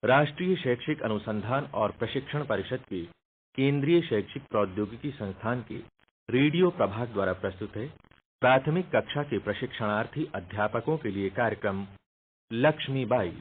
राष्ट्रीय शैक्षिक अनुसंधान और प्रशिक्षण परिषद के केंद्रीय शैक्षिक प्रौद्योगिकी संस्थान के रेडियो प्रभाग द्वारा प्रस्तुत है प्राथमिक कक्षा के प्रशिक्षणार्थी अध्यापकों के लिए कार्यक्रम लक्ष्मीबाई।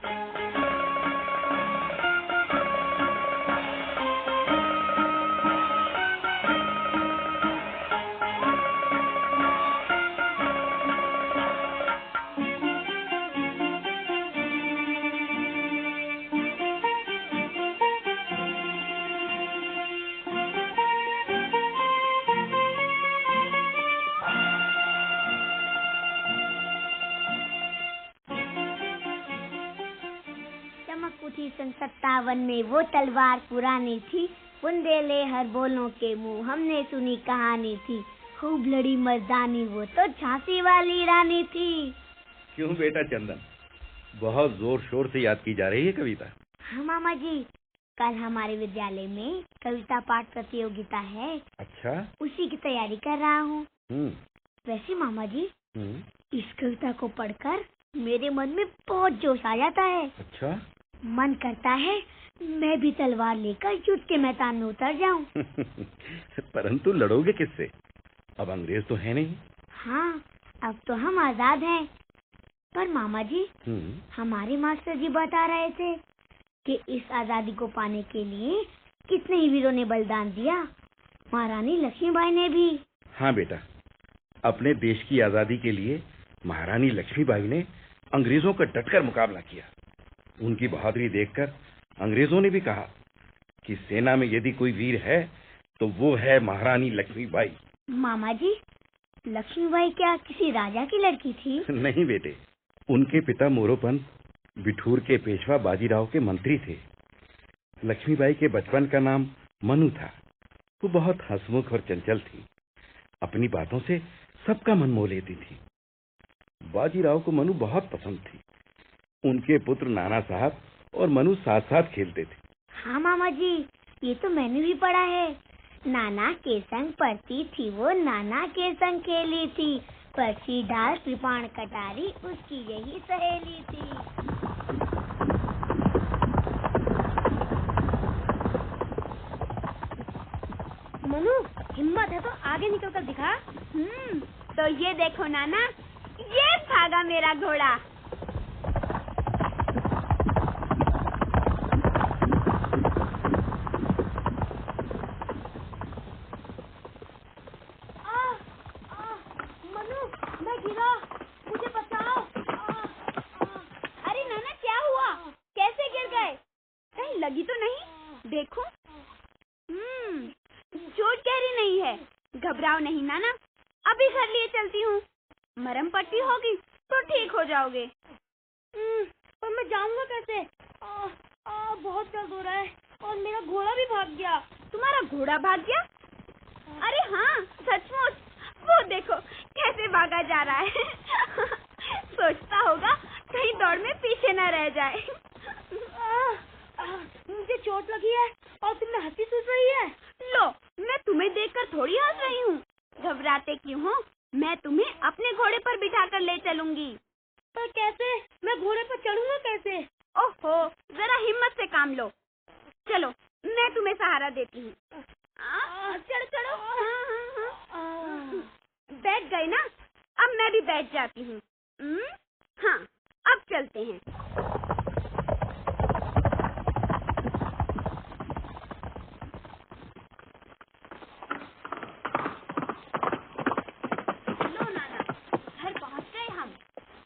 थी सन 57 में वो तलवार पुरानी थी, बुंदेले हर बोलों के मुंह हमने सुनी कहानी थी। खूब लड़ी मर्दानी वो तो झांसी वाली रानी थी। क्यों बेटा चंदन, बहुत जोर शोर से याद की जा रही है कविता? हाँ मामा जी, कल हमारे विद्यालय में कविता पाठ प्रतियोगिता है। अच्छा, उसी की तैयारी कर रहा हूँ। वैसे मामा जी, इस कविता को पढ़कर मेरे मन में बहुत जोश आ जाता है। अच्छा, मन करता है मैं भी तलवार लेकर युद्ध के मैदान में उतर जाऊं। परंतु लड़ोगे किससे? अब अंग्रेज तो है नहीं। हाँ, अब तो हम आजाद हैं। पर मामा जी, हमारे मास्टर जी बता रहे थे कि इस आजादी को पाने के लिए कितने ही वीरों ने बलिदान दिया, महारानी लक्ष्मीबाई ने भी। हाँ बेटा, अपने देश की आजादी के लिए महारानी लक्ष्मीबाई ने अंग्रेजों का डटकर मुकाबला किया। उनकी बहादुरी देखकर अंग्रेजों ने भी कहा कि सेना में यदि कोई वीर है तो वो है महारानी लक्ष्मीबाई। मामा जी, लक्ष्मीबाई क्या किसी राजा की लड़की थी? नहीं बेटे, उनके पिता मोरोपंत बिठूर के पेशवा बाजीराव के मंत्री थे। लक्ष्मीबाई के बचपन का नाम मनु था। वो बहुत हंसमुख और चंचल थी। अपनी बातों से सबका मन मोह लेती थी। बाजीराव को मनु बहुत पसंद थी। उनके पुत्र नाना साहब और मनु साथ साथ खेलते थे। हाँ मामा जी, ये तो मैंने भी पढ़ा है। नाना के संग पढ़ती थी वो, नाना के संग खेली थी, पर्ची ढाल कृपाण कटारी उसकी यही सहेली थी। मनु, हिम्मत है तो आगे निकल कर दिखा। तो ये देखो नाना, ये भागा मेरा घोड़ा। लगी तो नहीं? देखो। चोट गहरी नहीं है। घबराओ नहीं नाना, अभी घर लिए चलती हूँ। मरहम पट्टी होगी तो ठीक हो जाओगे। पर मैं जाऊंगा कैसे? बहुत दर्द हो रहा है और मेरा घोड़ा भी भाग गया। तुम्हारा घोड़ा भाग गया? अरे हाँ, सचमुच। वो देखो कैसे भागा जा रहा है। सोचता होगा कहीं दौड़ में पीछे न रह जाए। मुझे चोट लगी है और तुम्हें हंसी सूझ रही है। लो, मैं तुम्हें देखकर थोड़ी हंस रही हूँ। घबराते क्यों हो? मैं तुम्हें अपने घोड़े पर बिठा कर ले चलूंगी। पर कैसे? मैं घोड़े पर चढ़ूंगा कैसे? ओहो, जरा हिम्मत से काम लो। चलो, मैं तुम्हें सहारा देती हूँ। चढ़ो। बैठ गए ना? अब मैं भी बैठ जाती हूँ। हाँ, अब चलते हैं।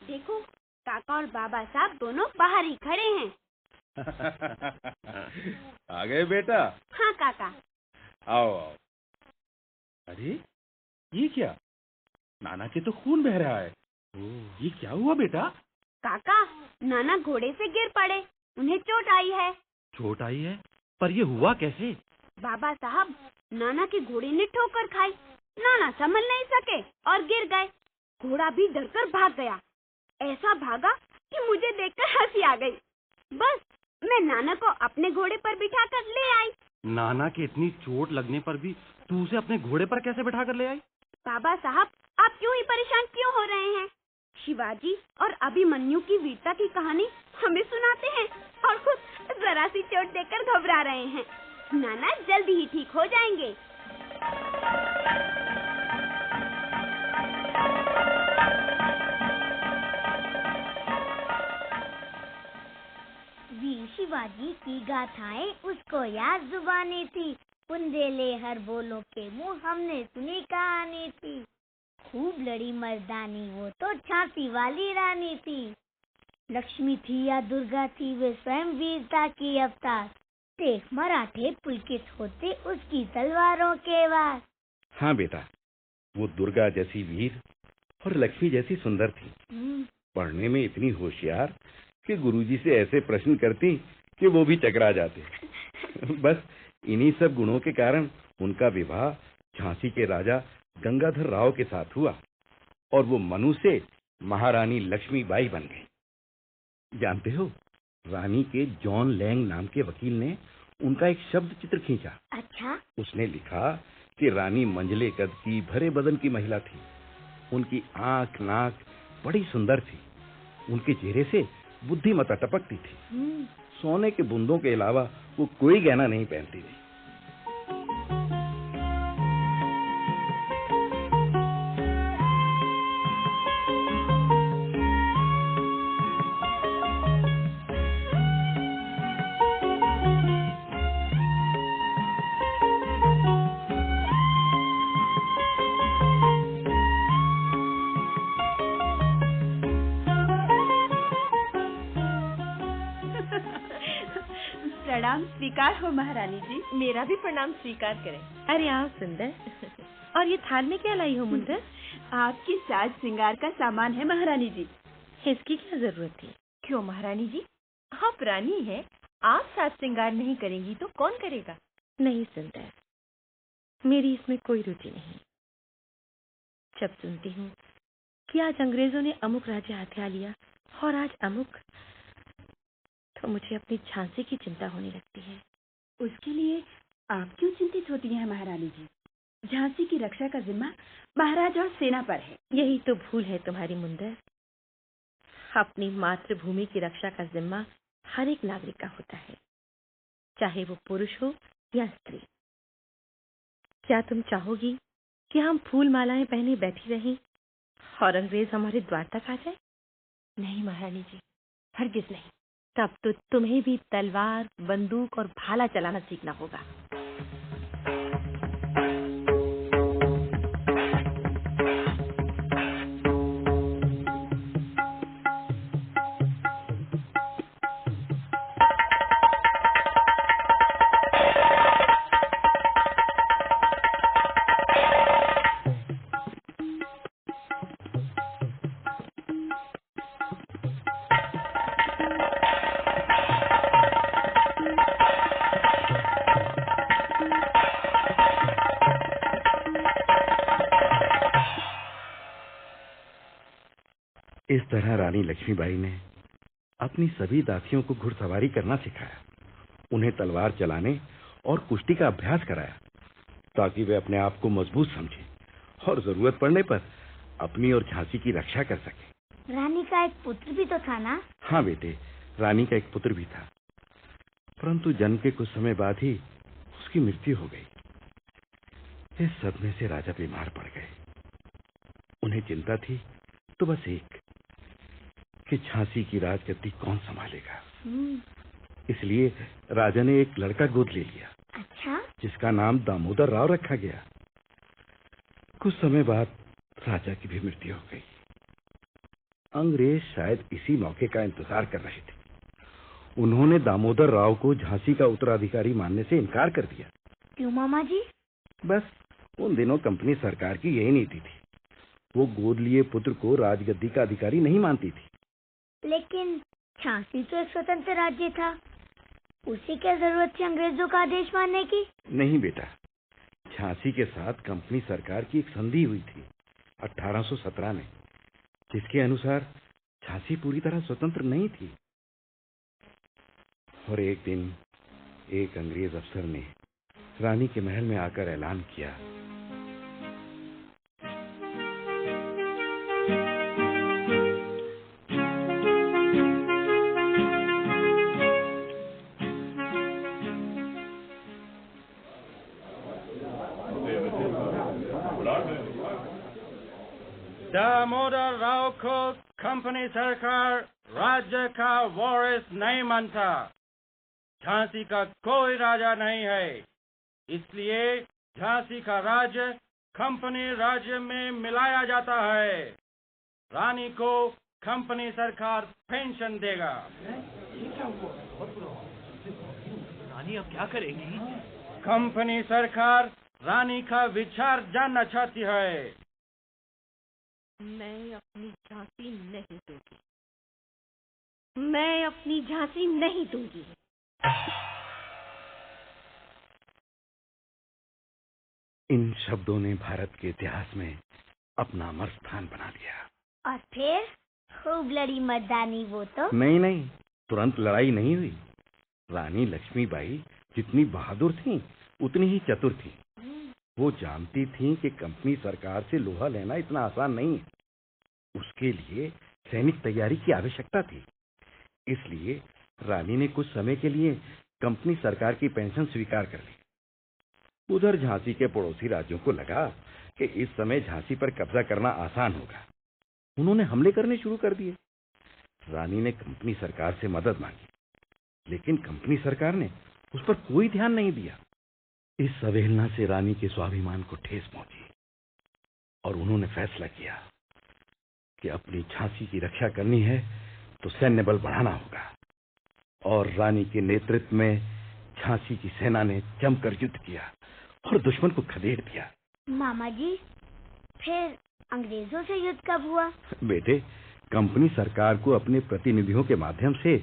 देखो, काका और बाबा साहब दोनों बाहर ही खड़े हैं। आ गए बेटा? हाँ काका। आओ। अरे ये क्या? नाना के तो खून बह रहा है। ये क्या हुआ बेटा? काका, नाना घोड़े से गिर पड़े, उन्हें चोट आई है। चोट आई है? पर ये हुआ कैसे? बाबा साहब, नाना के घोड़े ने ठोकर खाई। नाना संभल नहीं सके और गिर गए। घोड़ा भी डरकर भाग गया। ऐसा भागा कि मुझे देखकर हंसी आ गई। बस मैं नाना को अपने घोड़े पर बिठाकर ले आई। नाना के इतनी चोट लगने पर भी तू उसे अपने घोड़े पर कैसे बिठाकर ले आई? बाबा साहब, आप क्यों ही परेशान क्यों हो रहे हैं? शिवाजी और अभिमन्यु की वीरता की कहानी हमें सुनाते हैं और खुद जरा सी चोट देकर घबरा रहे हैं। नाना जल्दी ही ठीक हो जाएंगे। वीर शिवाजी की गाथाएं उसको याद जुबानी थी, बुंदेले हर बोलों के मुंह हमने सुनी कहानी थी। खूब लड़ी मर्दानी वो तो झांसी वाली रानी थी। लक्ष्मी थी या दुर्गा थी वे स्वयं वीरता की अवतार। देख मराठे पुलकित होते उसकी तलवारों के वार। हाँ बेटा, वो दुर्गा जैसी वीर और लक्ष्मी जैसी सुंदर थी। पढ़ने में इतनी होशियार कि गुरुजी से ऐसे प्रश्न करती कि वो भी चकरा जाते। बस इन्हीं सब गुणों के कारण उनका विवाह झांसी के राजा गंगाधर राव के साथ हुआ और वो मनु से महारानी लक्ष्मीबाई बन गई। जानते हो, रानी के जॉन लैंग नाम के वकील ने उनका एक शब्द चित्र खींचा। अच्छा? उसने लिखा कि रानी मंझले कद की भरे बदन की महिला थी। उनकी आंख नाक बड़ी सुंदर थी। उनके चेहरे से बुद्धिमत्ता टपकती थी। सोने के बूंदों के अलावा वो कोई गहना नहीं पहनती थी। प्रणाम स्वीकार हो महारानी जी। मेरा भी प्रणाम स्वीकार करें। अरे आओ सुंदर। और ये थाल में क्या लाई हो मुंदर? आपकी साज श्रृंगार का सामान है महारानी जी। इसकी क्या जरूरत थी? क्यों महारानी जी, आप रानी हैं, आप साज श्रृंगार नहीं करेंगी तो कौन करेगा? नहीं सुंदर, मेरी इसमें कोई रुचि नहीं। जब सुनती हूँ कि आज अंग्रेजों ने अमुक राज्य हथिया लिया और आज अमुक, तो मुझे अपनी झांसी की चिंता होने लगती है। उसके लिए आप क्यों चिंतित होती हैं महारानी जी? झांसी की रक्षा का जिम्मा महाराज और सेना पर है। यही तो भूल है तुम्हारी मुंदर। अपनी मातृभूमि की रक्षा का जिम्मा हर एक नागरिक का होता है, चाहे वो पुरुष हो या स्त्री। क्या तुम चाहोगी कि हम फूल मालाएं पहने बैठी रहें और अंग्रेज हमारे द्वार तक आ जाए? नहीं महारानी जी, हरगिज नहीं। तब तो तुम्हें भी तलवार, बंदूक और भाला चलाना सीखना होगा। इस तरह रानी लक्ष्मीबाई ने अपनी सभी दासियों को घुड़सवारी करना सिखाया, उन्हें तलवार चलाने और कुश्ती का अभ्यास कराया, ताकि वे अपने आप को मजबूत समझें और जरूरत पड़ने पर अपनी और झांसी की रक्षा कर सकें। रानी का एक पुत्र भी तो था ना? हाँ बेटे, रानी का एक पुत्र भी था, परंतु जन्म के कुछ समय बाद ही उसकी मृत्यु हो गई। इस सदमे से राजा बीमार पड़ गए। उन्हें चिंता थी तो बस एक, कि झांसी की राजगद्दी कौन संभालेगा। इसलिए राजा ने एक लड़का गोद ले लिया। अच्छा? जिसका नाम दामोदर राव रखा गया। कुछ समय बाद राजा की भी मृत्यु हो गई। अंग्रेज शायद इसी मौके का इंतजार कर रहे थे। उन्होंने दामोदर राव को झांसी का उत्तराधिकारी मानने से इनकार कर दिया। क्यों मामा जी? बस उन दिनों कंपनी सरकार की यही नीति थी। वो गोद लिए पुत्र को राजगद्दी का अधिकारी नहीं मानती थी। लेकिन झांसी तो एक स्वतंत्र राज्य था, उसे क्या जरूरत थी अंग्रेजों का आदेश मानने की? नहीं बेटा, झांसी के साथ कंपनी सरकार की एक संधि हुई थी 1817 में, जिसके अनुसार झांसी पूरी तरह स्वतंत्र नहीं थी। और एक दिन एक अंग्रेज अफसर ने रानी के महल में आकर ऐलान किया, दामोदर राव को कंपनी सरकार राज्य का वारिस नहीं मानता। झांसी का कोई राजा नहीं है, इसलिए झांसी का राज्य कंपनी राज्य में मिलाया जाता है। रानी को कंपनी सरकार पेंशन देगा। रानी अब क्या करेगी? कंपनी सरकार रानी का विचार जानना चाहती है। मैं अपनी झांसी नहीं दूंगी। मैं अपनी झांसी नहीं दूंगी। इन शब्दों ने भारत के इतिहास में अपना अमर स्थान बना लिया। और फिर खूब लड़ी मर्दानी वो तो। नहीं, तुरंत लड़ाई नहीं हुई। रानी लक्ष्मीबाई जितनी बहादुर थीं, उतनी ही चतुर थीं। वो जानती थीं कि कंपनी सरकार से लोहा लेना इतना आसान नहीं है। उसके लिए सैनिक तैयारी की आवश्यकता थी। इसलिए रानी ने कुछ समय के लिए कंपनी सरकार की पेंशन स्वीकार कर ली। उधर झांसी के पड़ोसी राज्यों को लगा कि इस समय झांसी पर कब्जा करना आसान होगा। उन्होंने हमले करने शुरू कर दिए। रानी ने कंपनी सरकार से मदद मांगी, लेकिन कंपनी सरकार ने उस पर कोई ध्यान नहीं दिया। इस अवहेलना से रानी के स्वाभिमान को ठेस पहुंची और उन्होंने फैसला किया कि अपनी झांसी की रक्षा करनी है तो सैन्य बल बढ़ाना होगा। और रानी के नेतृत्व में झांसी की सेना ने जमकर युद्ध किया और दुश्मन को खदेड़ दिया। मामा जी, फिर अंग्रेजों से युद्ध कब हुआ? बेटे, कंपनी सरकार को अपने प्रतिनिधियों के माध्यम से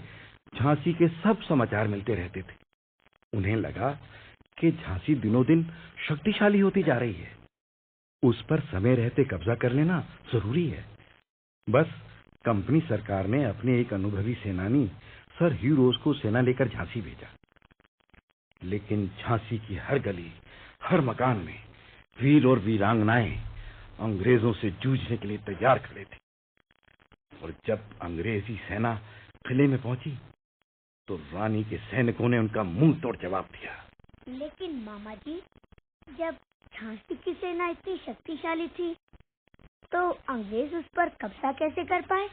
झांसी के सब समाचार मिलते रहते थे। उन्हें लगा कि झांसी दिनों दिन शक्तिशाली होती जा रही है। उस पर समय रहते कब्जा कर लेना जरूरी है। बस कंपनी सरकार ने अपने एक अनुभवी सेनानी सर ह्यू रोज को सेना लेकर झांसी भेजा। लेकिन झांसी की हर गली, हर मकान में वीर और वीरांगनाएं अंग्रेजों से जूझने के लिए तैयार खड़े थे। और जब अंग्रेजी सेना किले में पहुंची तो रानी के सैनिकों ने उनका मुंह तोड़ जवाब दिया। लेकिन मामा जी, जब झांसी की सेना इतनी शक्तिशाली थी तो अंग्रेज उस पर कब्जा कैसे कर पाए?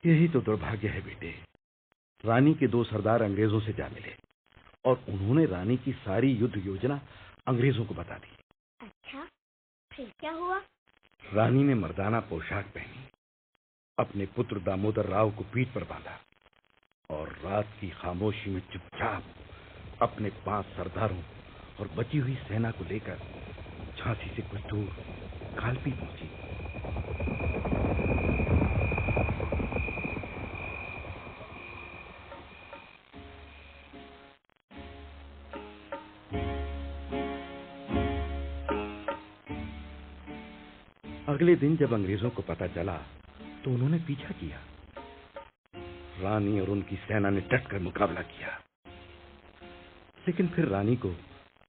यही तो दुर्भाग्य है बेटे। रानी के 2 सरदार अंग्रेजों से जा मिले और उन्होंने रानी की सारी युद्ध योजना अंग्रेजों को बता दी। अच्छा, फिर क्या हुआ? रानी ने मर्दाना पोशाक पहनी, अपने पुत्र दामोदर राव को पीठ पर बांधा और रात की खामोशी में चुपचाप अपने 5 सरदारों और बची हुई सेना को लेकर झांसी से कुछ दूर कालपी पहुंची। अगले दिन जब अंग्रेजों को पता चला तो उन्होंने पीछा किया। रानी और उनकी सेना ने डटकर मुकाबला किया, लेकिन फिर रानी को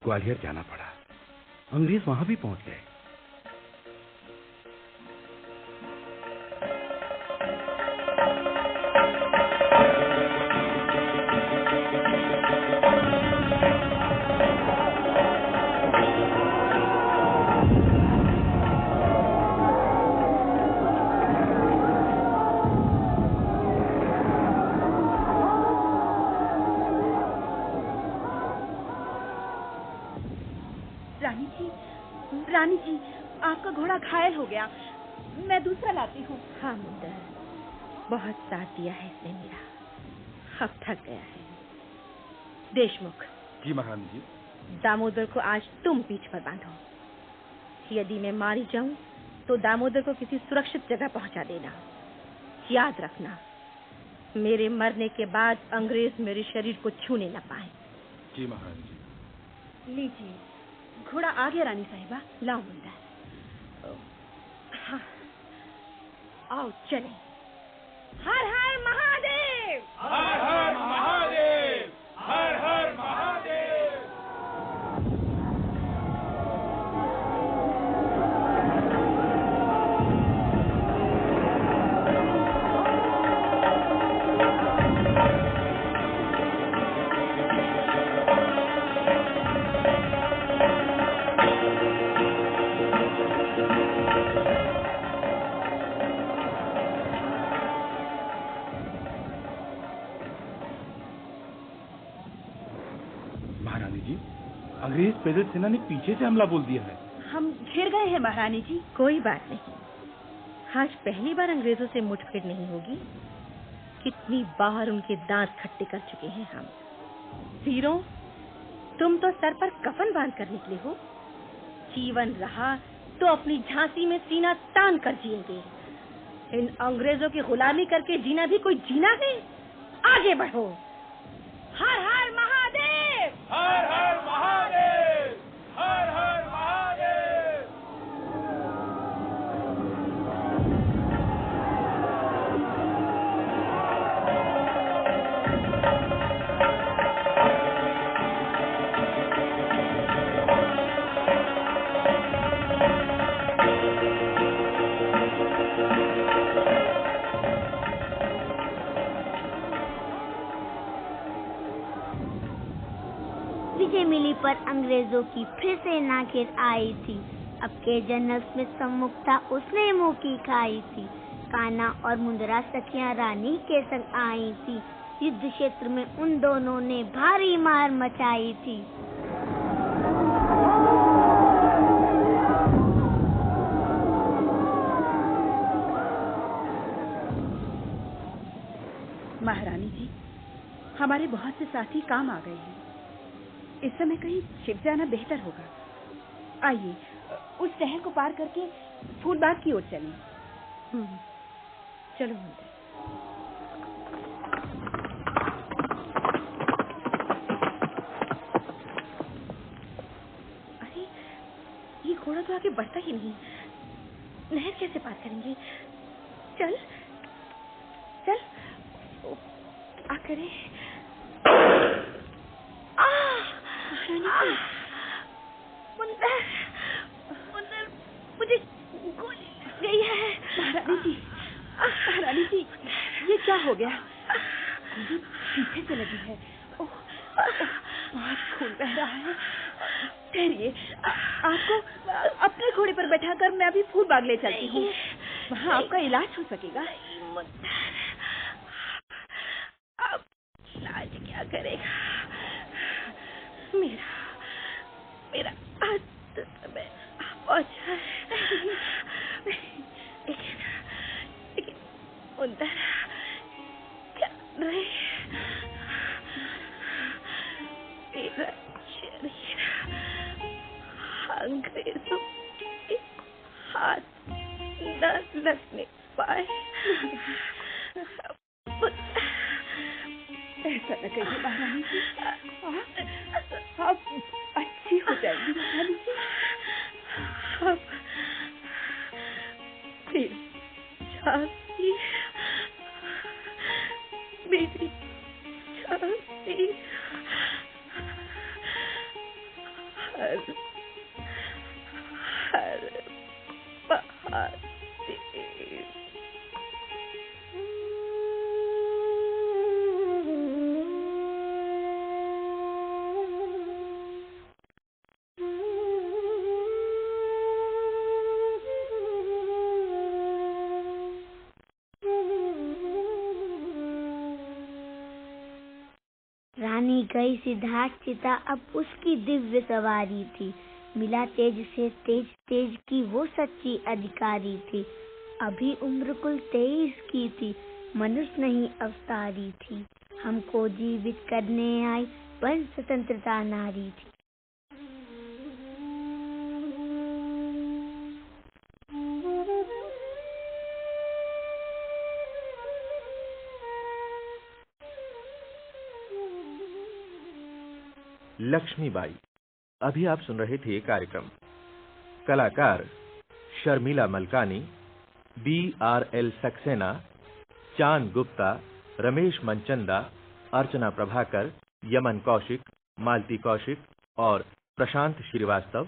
ग्वालियर जाना पड़ा। अंग्रेज वहां भी पहुंच गए। रानी जी, आपका घोड़ा घायल हो गया। मैं दूसरा लाती हूँ। हाँ मुंदर, बहुत साथ दिया है इसने मेरा। अब थक गया है। देशमुख। जी महारानी जी। दामोदर को आज तुम पीठ पर बांधो। यदि मैं मारी जाऊं तो दामोदर को किसी सुरक्षित जगह पहुंचा देना। याद रखना, मेरे मरने के बाद अंग्रेज मेरे शरीर को छूने न पाए। जी महारानी जी। लीजिए, घोड़ा आ गया रानी साहिबा। लाओ मुंदर। हाँ, आओ चले। हर हर महादेव, हर हर महादेव, हर हर महादेव। महारानी जी, अंग्रेज पैदल सेना ने पीछे से हमला बोल दिया है। हम घिर गए हैं महारानी जी। कोई बात नहीं, आज पहली बार अंग्रेजों से मुठभेड़ नहीं होगी। कितनी बार उनके दांत खट्टे कर चुके हैं हम। वीरों, तुम तो सर पर कफन बांध कर निकले हो। जीवन रहा तो अपनी झांसी में सीना तान कर जिएंगे। इन अंग्रेजों की गुलामी करके जीना भी कोई जीना है। आगे बढ़ो। हर हर महादेव, हर हर महादेव, हर हर महादेव। विजय मिली पर अंग्रेजों की फिर से नाखिर आई थी। अब के जनरल स्मिथ सम्मुख था, उसने मुंह की खाई थी। कान्हा और मुंदरा सखियां रानी के संग आई थी। युद्ध क्षेत्र में उन दोनों ने भारी मार मचाई थी। महारानी जी, हमारे बहुत से साथी काम आ गए हैं। इस समय कहीं छिप जाना बेहतर होगा। आइए, उस शहर को पार करके फूलबाग की ओर चलें। चलो मुंदर। अरे, ये घोड़ा तो आगे बढ़ता ही नहीं। नहर कैसे पार करेंगे? चल चल, आ करे। मुंदर, मुंदर, मुझे गोली लग गई है। महारानी जी, ये क्या हो गया? गोली पीछे से लगी है। ओह, बहुत खून बह रहा है। ठहरिए, आपको अपने घोड़े पर बैठाकर मैं अभी फूलबाग ले चलती हूँ। वहाँ आपका इलाज हो सकेगा। अब इलाज क्या करेगा? मेरा अंत समय पहुंचा है। लेकिन मुंदर क्या रहे? मेरा शरीर अंग्रेजों के हाथ न लगने पाए। ऐसा न कहिए महारानी जी, आप अच्छी हो जाएंगी महारानी जी। अब फिर झांसी, मेरी झांसी, हर महादेव। रानी गई सिद्धार्थ चिता, अब उसकी दिव्य सवारी थी। मिला तेज से तेज, तेज की वो सच्ची अधिकारी थी। अभी उम्र कुल 23 की थी, मनुष्य नहीं अवतारी थी। हमको जीवित करने आई पर स्वतंत्रता नारी थी। लक्ष्मीबाई। अभी आप सुन रहे थे कार्यक्रम। कलाकार शर्मिला मलकानी, BRL सक्सेना, चांद गुप्ता, रमेश मनचंदा, अर्चना प्रभाकर, यमन कौशिक, मालती कौशिक और प्रशांत श्रीवास्तव।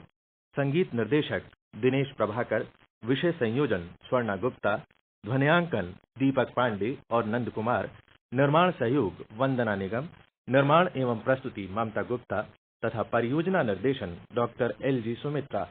संगीत निर्देशक दिनेश प्रभाकर। विषय संयोजन स्वर्णा गुप्ता। ध्वनियांकन दीपक पांडे और नंद कुमार। निर्माण सहयोग वंदना निगम। निर्माण एवं प्रस्तुति ममता गुप्ता तथा परियोजना निर्देशन डॉक्टर LG सुमित्रा।